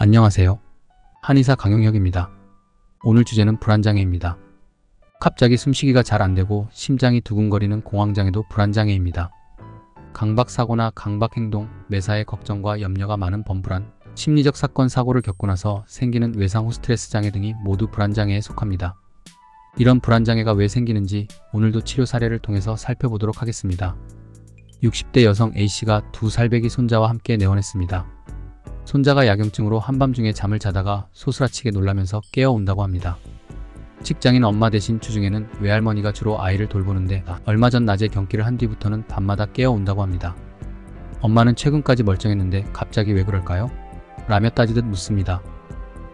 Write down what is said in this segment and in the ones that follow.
안녕하세요. 한의사 강용혁입니다. 오늘 주제는 불안장애입니다. 갑자기 숨쉬기가 잘 안되고 심장이 두근거리는 공황장애도 불안장애입니다. 강박사고나 강박행동, 매사에 걱정과 염려가 많은 범불안, 심리적 사건 사고를 겪고 나서 생기는 외상 후 스트레스 장애 등이 모두 불안장애에 속합니다. 이런 불안장애가 왜 생기는지 오늘도 치료 사례를 통해서 살펴보도록 하겠습니다. 60대 여성 A씨가 두 살배기 손자와 함께 내원했습니다. 손자가 야경증으로 한밤중에 잠을 자다가 소스라치게 놀라면서 깨어온다고 합니다. 직장인 엄마 대신 주중에는 외할머니가 주로 아이를 돌보는데 얼마 전 낮에 경기를 한 뒤부터는 밤마다 깨어온다고 합니다. 엄마는 최근까지 멀쩡했는데 갑자기 왜 그럴까요? 라며 따지듯 묻습니다.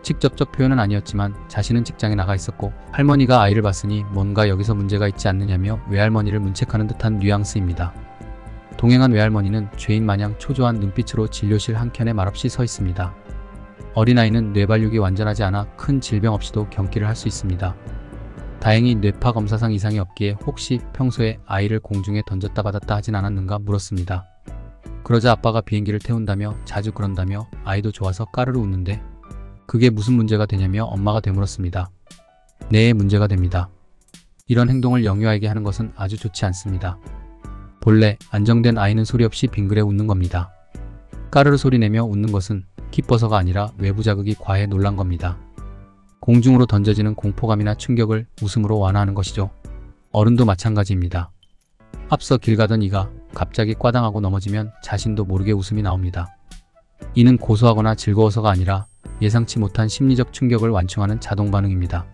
직접적 표현은 아니었지만 자신은 직장에 나가 있었고 할머니가 아이를 봤으니 뭔가 여기서 문제가 있지 않느냐며 외할머니를 문책하는 듯한 뉘앙스입니다. 동행한 외할머니는 죄인 마냥 초조한 눈빛으로 진료실 한켠에 말없이 서 있습니다. 어린아이는 뇌발육이 완전하지 않아 큰 질병 없이도 경기를 할 수 있습니다. 다행히 뇌파 검사상 이상이 없기에 혹시 평소에 아이를 공중에 던졌다 받았다 하진 않았는가 물었습니다. 그러자 아빠가 비행기를 태운다며 자주 그런다며 아이도 좋아서 까르르 웃는데 그게 무슨 문제가 되냐며 엄마가 되물었습니다. 네, 문제가 됩니다. 이런 행동을 영유아에게 하는 것은 아주 좋지 않습니다. 본래 안정된 아이는 소리 없이 빙그레 웃는 겁니다. 까르르 소리내며 웃는 것은 기뻐서가 아니라 외부 자극이 과해 놀란 겁니다. 공중으로 던져지는 공포감이나 충격을 웃음으로 완화하는 것이죠. 어른도 마찬가지입니다. 앞서 길 가던 이가 갑자기 꽈당하고 넘어지면 자신도 모르게 웃음이 나옵니다. 이는 고소하거나 즐거워서가 아니라 예상치 못한 심리적 충격을 완충하는 자동 반응입니다.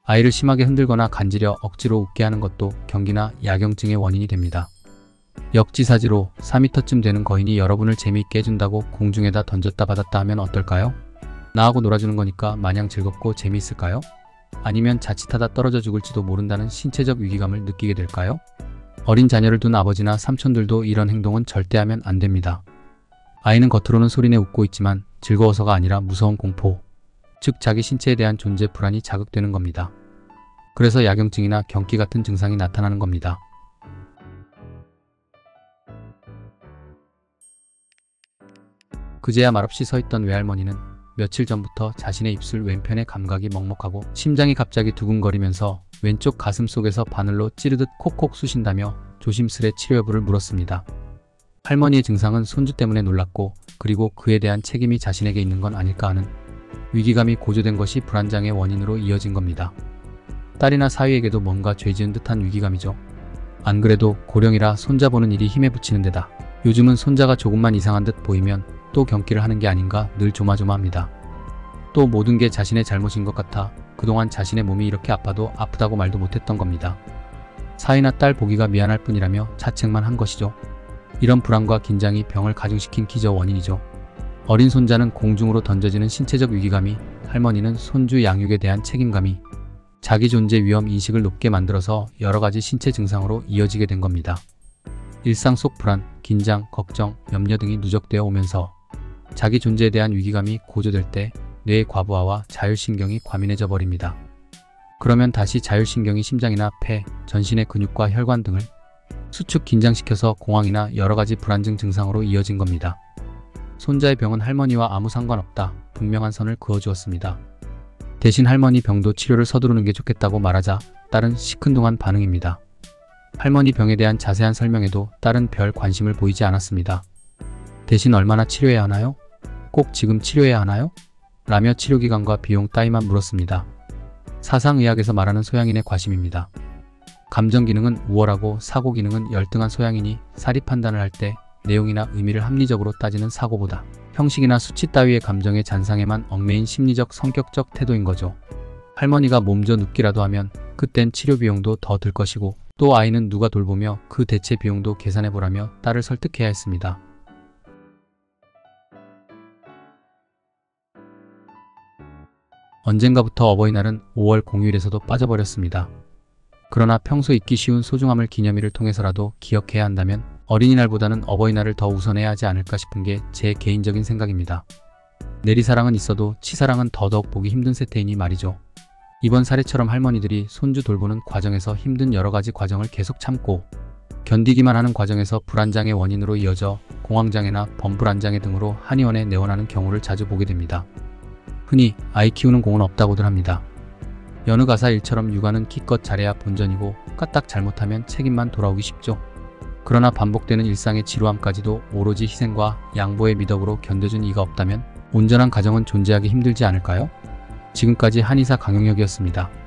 아이를 심하게 흔들거나 간지려 억지로 웃게 하는 것도 경기나 야경증의 원인이 됩니다. 역지사지로 4m쯤 되는 거인이 여러분을 재미있게 해준다고 공중에다 던졌다 받았다 하면 어떨까요? 나하고 놀아주는 거니까 마냥 즐겁고 재미있을까요? 아니면 자칫하다 떨어져 죽을지도 모른다는 신체적 위기감을 느끼게 될까요? 어린 자녀를 둔 아버지나 삼촌들도 이런 행동은 절대 하면 안 됩니다. 아이는 겉으로는 소리내 웃고 있지만 즐거워서가 아니라 무서운 공포, 즉 자기 신체에 대한 존재 불안이 자극되는 겁니다. 그래서 야경증이나 경기 같은 증상이 나타나는 겁니다. 그제야 말없이 서있던 외할머니는 며칠 전부터 자신의 입술 왼편의 감각이 먹먹하고 심장이 갑자기 두근거리면서 왼쪽 가슴 속에서 바늘로 찌르듯 콕콕 쑤신다며 조심스레 치료 여부를 물었습니다. 할머니의 증상은 손주 때문에 놀랐고 그리고 그에 대한 책임이 자신에게 있는 건 아닐까 하는 위기감이 고조된 것이 불안장애 원인으로 이어진 겁니다. 딸이나 사위에게도 뭔가 죄지은 듯한 위기감이죠. 안 그래도 고령이라 손자 보는 일이 힘에 부치는 데다 요즘은 손자가 조금만 이상한 듯 보이면 또 경기를 하는 게 아닌가 늘 조마조마합니다. 또 모든 게 자신의 잘못인 것 같아 그동안 자신의 몸이 이렇게 아파도 아프다고 말도 못했던 겁니다. 사위나 딸 보기가 미안할 뿐이라며 자책만 한 것이죠. 이런 불안과 긴장이 병을 가중시킨 기저 원인이죠. 어린 손자는 공중으로 던져지는 신체적 위기감이, 할머니는 손주 양육에 대한 책임감이 자기 존재 위험 인식을 높게 만들어서 여러가지 신체 증상으로 이어지게 된 겁니다. 일상 속 불안, 긴장, 걱정, 염려 등이 누적되어 오면서 자기 존재에 대한 위기감이 고조될 때 뇌의 과부하와 자율신경이 과민해져 버립니다. 그러면 다시 자율신경이 심장이나 폐, 전신의 근육과 혈관 등을 수축 긴장시켜서 공황이나 여러가지 불안증 증상으로 이어진 겁니다. 손자의 병은 할머니와 아무 상관없다 분명한 선을 그어주었습니다. 대신 할머니 병도 치료를 서두르는 게 좋겠다고 말하자 딸은 시큰둥한 반응입니다. 할머니 병에 대한 자세한 설명에도 딸은 별 관심을 보이지 않았습니다. 대신 얼마나 치료해야 하나요? 꼭 지금 치료해야 하나요? 라며 치료기간과 비용 따위만 물었습니다. 사상의학에서 말하는 소양인의 과심입니다. 감정기능은 우월하고 사고기능은 열등한 소양인이 사리 판단을 할 때 내용이나 의미를 합리적으로 따지는 사고보다 형식이나 수치 따위의 감정의 잔상에만 얽매인 심리적 성격적 태도인 거죠. 할머니가 몸져 눕기라도 하면 그땐 치료 비용도 더 들 것이고 또 아이는 누가 돌보며 그 대체 비용도 계산해보라며 딸을 설득해야 했습니다. 언젠가부터 어버이날은 5월 공휴일에서도 빠져버렸습니다. 그러나 평소 잊기 쉬운 소중함을 기념일을 통해서라도 기억해야 한다면 어린이날보다는 어버이날을 더 우선해야 하지 않을까 싶은 게 제 개인적인 생각입니다. 내리사랑은 있어도 치사랑은 더더욱 보기 힘든 세태이니 말이죠. 이번 사례처럼 할머니들이 손주 돌보는 과정에서 힘든 여러가지 과정을 계속 참고 견디기만 하는 과정에서 불안장애 원인으로 이어져 공황장애나 범불안장애 등으로 한의원에 내원하는 경우를 자주 보게 됩니다. 흔히 아이 키우는 공은 없다고들 합니다. 여느 가사 일처럼 육아는 기껏 잘해야 본전이고 까딱 잘못하면 책임만 돌아오기 쉽죠. 그러나 반복되는 일상의 지루함까지도 오로지 희생과 양보의 미덕으로 견뎌준 이가 없다면 온전한 가정은 존재하기 힘들지 않을까요? 지금까지 한의사 강영혁이었습니다.